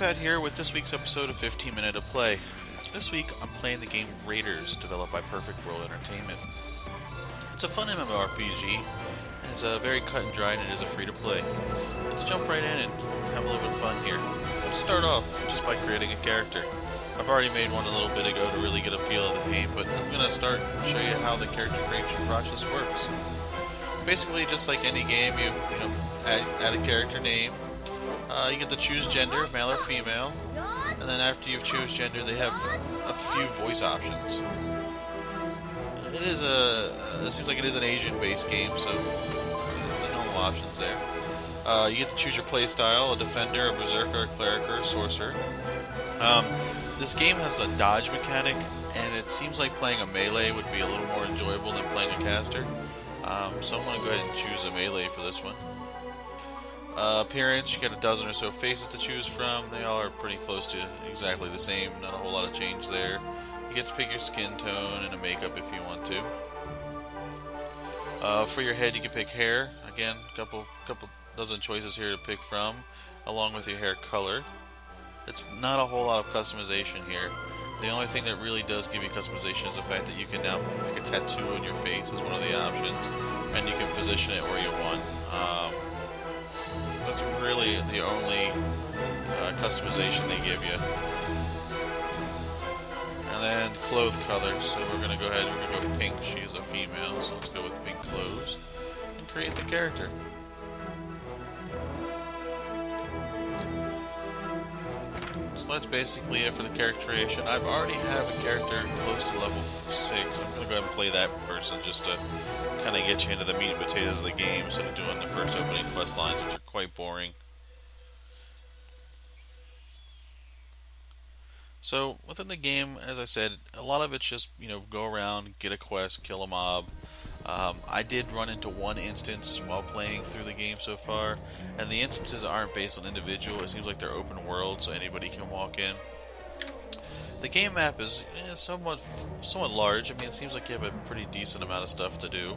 DaPhat here with this week's episode of 15 Minute of Play. This week I'm playing the game Raiderz, developed by Perfect World Entertainment. It's a fun MMORPG, and it's very cut and dry, and it is a free-to-play. Let's jump right in and have a little bit of fun here. Let's start off just by creating a character. I've already made one a little bit ago to really get a feel of the game, but I'm going to start and show you how the character creation process works. Basically, just like any game, you add a character name. You get to choose gender, male or female, and then after you've chosen gender, they have a few voice options. It seems like it is an Asian-based game, so the normal options there. You get to choose your playstyle: a defender, a berserker, a cleric, or a sorcerer. This game has a dodge mechanic, and it seems like playing a melee would be a little more enjoyable than playing a caster. So I'm going to go ahead and choose a melee for this one. Appearance, you get a dozen or so faces to choose from. They all are pretty close to exactly the same, not a whole lot of change there. You get to pick your skin tone and a makeup if you want to. For your head, you can pick hair. Again, a couple dozen choices here to pick from, along with your hair color. It's not a whole lot of customization here. The only thing that really does give you customization is the fact that you can now pick a tattoo on your face as one of the options, and you can position it where you want. That's really the only customization they give you. And then clothes color. So we're going to go ahead and we're going to go pink. She is a female, so let's go with pink clothes and create the character. So that's basically it for the character creation. I've already have a character close to level 6. I'm going to go ahead and play that person just to kind of get you into the meat and potatoes of the game instead of doing the first opening quest lines, which are quite boring. So within the game, as I said, a lot of it's just go around, get a quest, kill a mob. I did run into one instance while playing through the game so far, and the instances aren't based on individual. It seems like they're open world, so anybody can walk in. The game map is somewhat large. I mean, it seems like you have a pretty decent amount of stuff to do.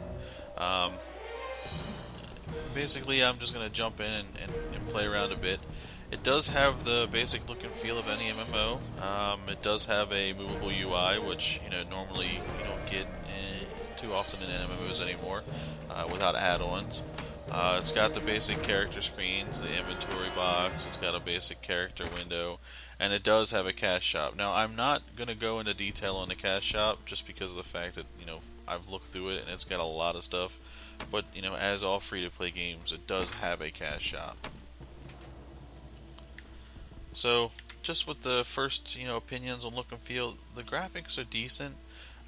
Basically, I'm just going to jump in and play around a bit. It does have the basic look and feel of any MMO. It does have a movable UI, which normally you don't get too often in MMOs anymore without add-ons. It's got the basic character screens, the inventory box, it's got a basic character window, and it does have a cash shop. Now, I'm not going to go into detail on the cash shop just because of the fact that, I've looked through it and it's got a lot of stuff. But, as all free-to-play games, it does have a cash shop. So, just with the first, opinions on look and feel, the graphics are decent.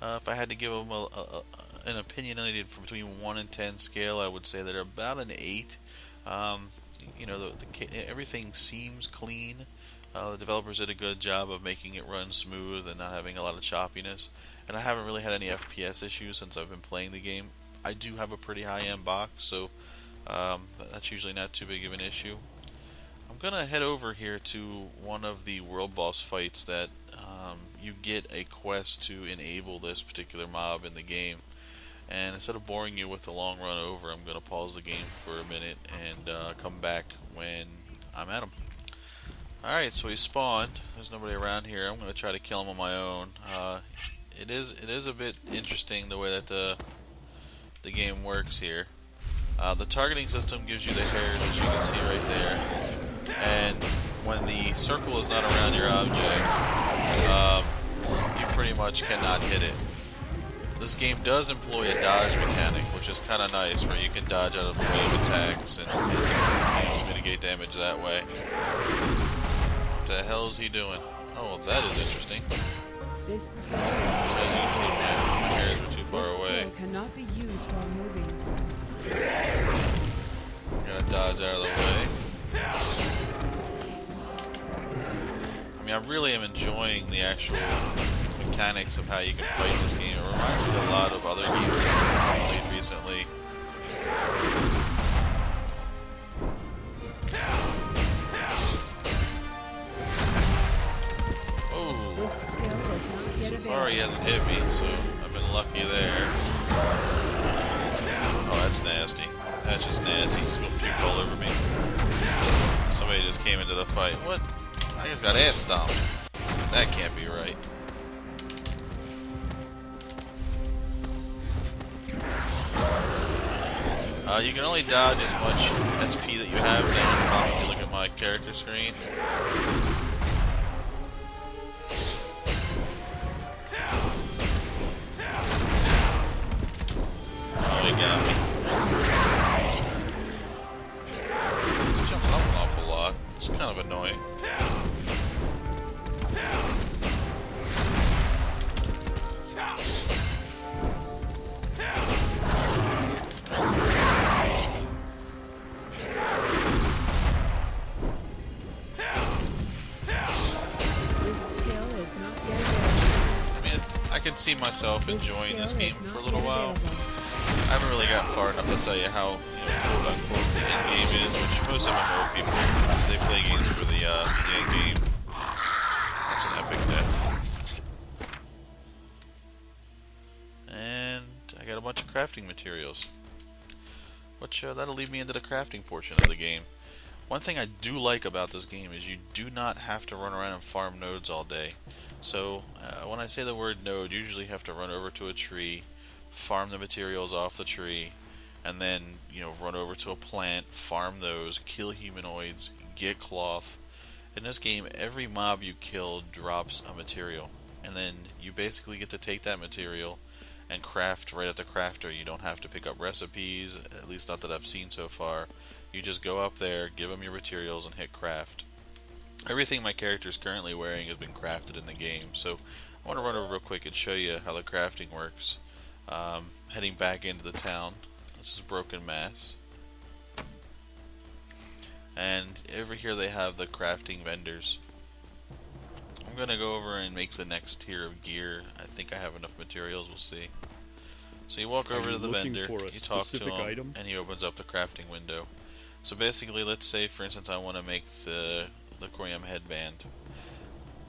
If I had to give them an opinionated from between 1 and 10 scale, I would say they're about an 8. Everything seems clean. The developers did a good job of making it run smooth and not having a lot of choppiness. And I haven't really had any FPS issues since I've been playing the game. I do have a pretty high-end box, so that's usually not too big of an issue. I'm going to head over here to one of the world boss fights that you get a quest to enable this particular mob in the game. And instead of boring you with the long run over, I'm going to pause the game for a minute and come back when I'm at him. Alright, so he spawned. There's nobody around here. I'm going to try to kill him on my own. It is a bit interesting the way that the game works here. The targeting system gives you the hairs, as you can see right there. And when the circle is not around your object, you pretty much cannot hit it. This game does employ a dodge mechanic, which is kind of nice, where you can dodge out of the way of attacks and mitigate damage that way. What the hell is he doing? Oh, well, that is interesting. This So as you can see, my hairs are too far away. cannot be used while moving. Gotta dodge out of the way. I mean, I really am enjoying the actual mechanics of how you can fight this game. It reminds me of a lot of other games that I've played recently. So far he hasn't hit me, so I've been lucky there. Oh, that's nasty. That's just nasty. He's gonna puke all over me. Somebody just came into the fight. What? I just got ass stomped. That can't be right. You can only dodge as much SP that you have down if you look at my character screen. Oh, he got me. Jumping up an awful lot. It's kind of annoying. I can see myself enjoying this game for a little while. I haven't really gotten far enough to tell you how, quote unquote, the end game is, which most MMO people, they play games for the end game. That's an epic death. And I got a bunch of crafting materials, which that'll lead me into the crafting portion of the game. One thing I do like about this game is you do not have to run around and farm nodes all day. So when I say the word node, you usually have to run over to a tree, farm the materials off the tree, and then run over to a plant, farm those, kill humanoids, get cloth. In this game, every mob you kill drops a material, and then you basically get to take that material and craft right at the crafter. You don't have to pick up recipes, at least not that I've seen so far. You just go up there, give them your materials, and hit craft. Everything my character is currently wearing has been crafted in the game, so I want to run over real quick and show you how the crafting works. Heading back into the town. This is Broken Mass. And over here they have the crafting vendors. I'm going to go over and make the next tier of gear. I think I have enough materials, we'll see. So you walk over to the vendor, you talk to him, and he opens up the crafting window. So basically, let's say for instance I want to make the Liquorium headband.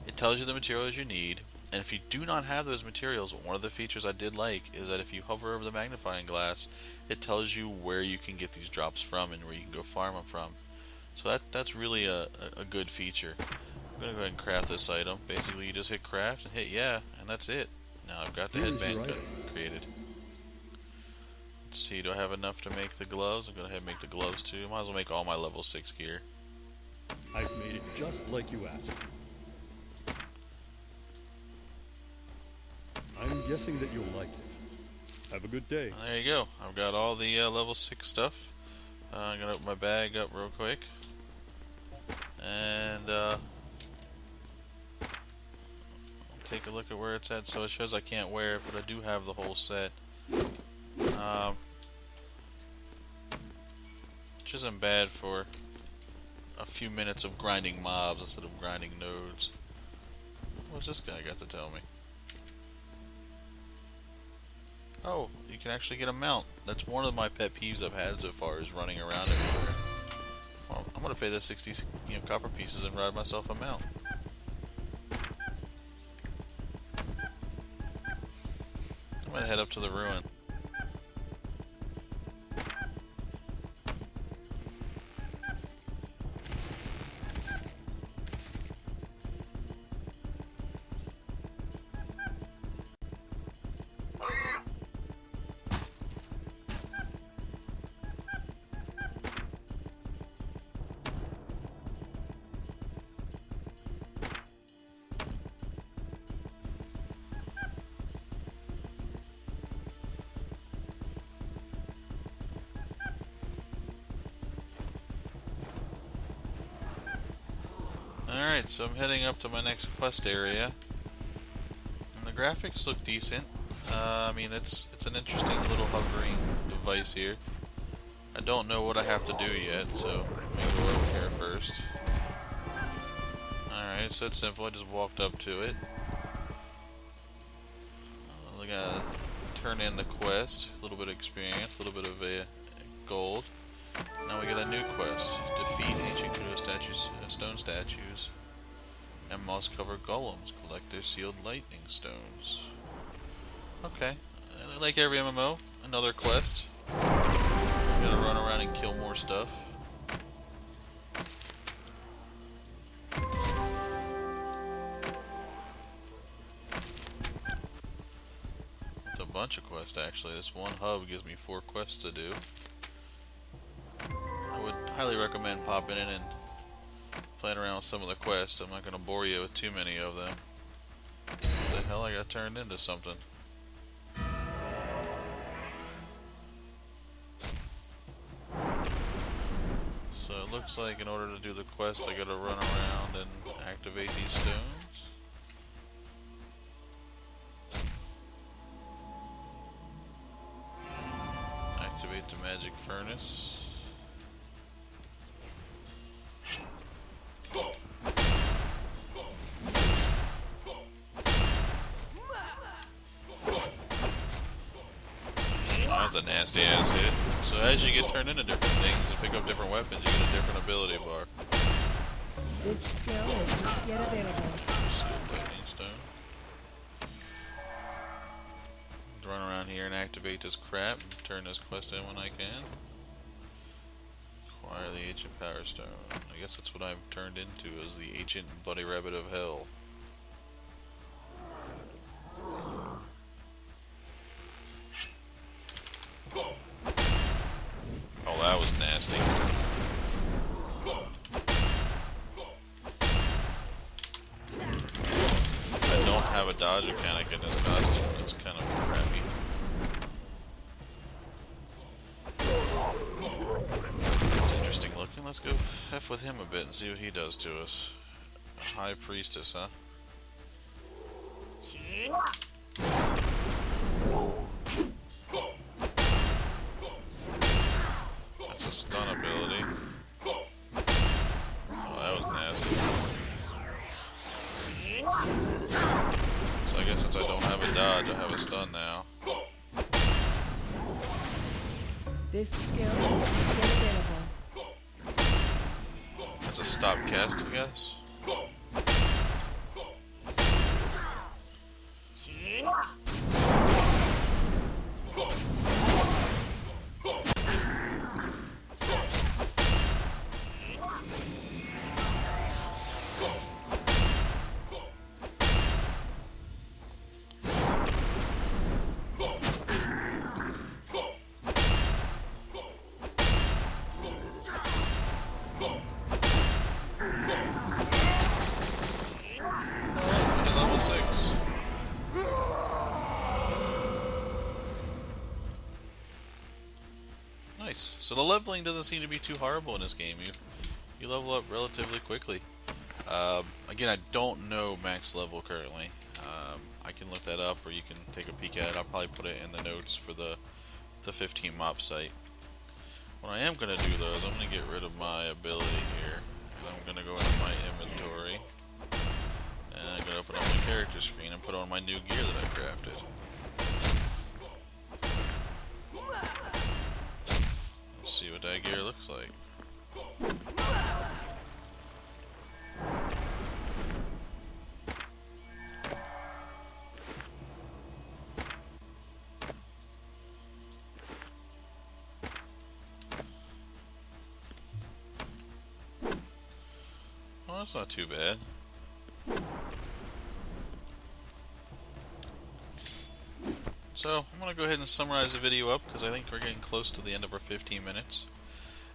It tells you the materials you need, and if you do not have those materials, one of the features I did like is that if you hover over the magnifying glass, it tells you where you can get these drops from and where you can go farm them from. So that's really a good feature. I'm going to go ahead and craft this item. Basically, you just hit craft and hit yeah, and that's it. Now I've got the headband created. Let's see, do I have enough to make the gloves? I'm going to go ahead and make the gloves too. Might as well make all my level 6 gear. I've made it just like you asked. I'm guessing that you'll like it. Have a good day. There you go. I've got all the level 6 stuff. I'm going to open my bag up real quick. And I'll take a look at where it's at. So it shows I can't wear it, but I do have the whole set. Which isn't bad for a few minutes of grinding mobs instead of grinding nodes. What's this guy got to tell me? Oh, you can actually get a mount. That's one of my pet peeves I've had so far, is running around everywhere. Well, I'm gonna pay the 60 copper pieces and ride myself a mount. I'm gonna head up to the ruin. Alright, so I'm heading up to my next quest area, and the graphics look decent. I mean, it's an interesting little hovering device here. I don't know what I have to do yet, so let me go over here first. Alright, so it's simple, I just walked up to it. I gotta turn in the quest, a little bit of experience, a little bit of gold. Now we get a new quest. Defeat ancient stone statues and moss-covered golems. Collect their sealed lightning stones. Okay. Like every MMO, another quest. Gotta run around and kill more stuff. bunch of quests actually. This one hub gives me 4 quests to do. I would highly recommend popping in and playing around with some of the quests. I'm not going to bore you with too many of them. What the hell, I got turned into something. So it looks like in order to do the quest I gotta run around and activate these stones. Activate the magic furnace. That's a nasty ass hit. So as you get turned into different things and pick up different weapons, you get a different ability bar. This skill is not yet available. Skill lightning stone. Run around here and activate this crap and turn this quest in when I can. Acquire the ancient power stone. I guess that's what I've turned into, as the ancient bloody rabbit of hell. Oh, that was nasty. I don't have a dodge mechanic in this costume. That's kind of crappy. It's interesting looking. Let's go F with him a bit and see what he does to us. High Priestess, huh? That's a stun ability. Oh, that was nasty. So I guess since I don't have a dodge, I have a stun now. This skill is not yet available. That's a stop cast, I guess. Level 6. Nice. So the leveling doesn't seem to be too horrible in this game. You level up relatively quickly. Again, I don't know max level currently. I can look that up, or you can take a peek at it. I'll probably put it in the notes for the 15 mop site. What I am going to do though is I'm going to get rid of my ability here, and I'm going to go into my inventory, and I'm going to open up my character screen and put on my new gear that I crafted. Let's see what that gear looks like. Well, that's not too bad. So, I'm going to go ahead and summarize the video up, because I think we're getting close to the end of our 15 minutes.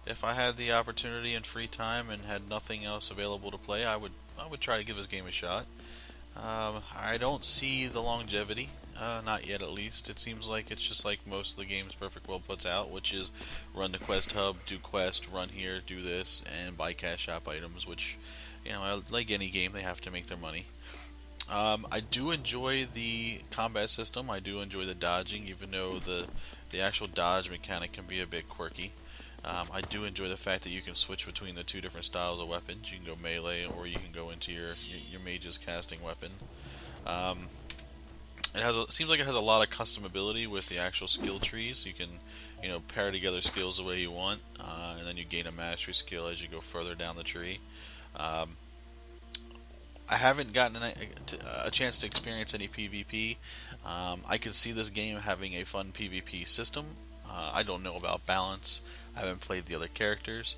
If I had the opportunity and free time and had nothing else available to play, I would try to give this game a shot. I don't see the longevity, not yet at least. It seems like it's just like most of the games Perfect World puts out, which is run the quest hub, do quest, run here, do this, and buy cash shop items, which, you know, like any game, they have to make their money. I do enjoy the combat system. I do enjoy the dodging, even though the actual dodge mechanic can be a bit quirky. I do enjoy the fact that you can switch between the two different styles of weapons. You can go melee, or you can go into your mage's casting weapon. It seems like it has a lot of customability with the actual skill trees. You can, you know, pair together skills the way you want, and then you gain a mastery skill as you go further down the tree. I haven't gotten a chance to experience any PvP. I could see this game having a fun PvP system. I don't know about balance. I haven't played the other characters.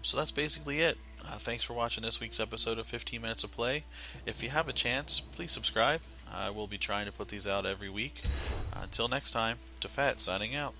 So that's basically it. Thanks for watching this week's episode of 15 Minutes of Play. If you have a chance, please subscribe. I will be trying to put these out every week. Until next time, DaPhat signing out.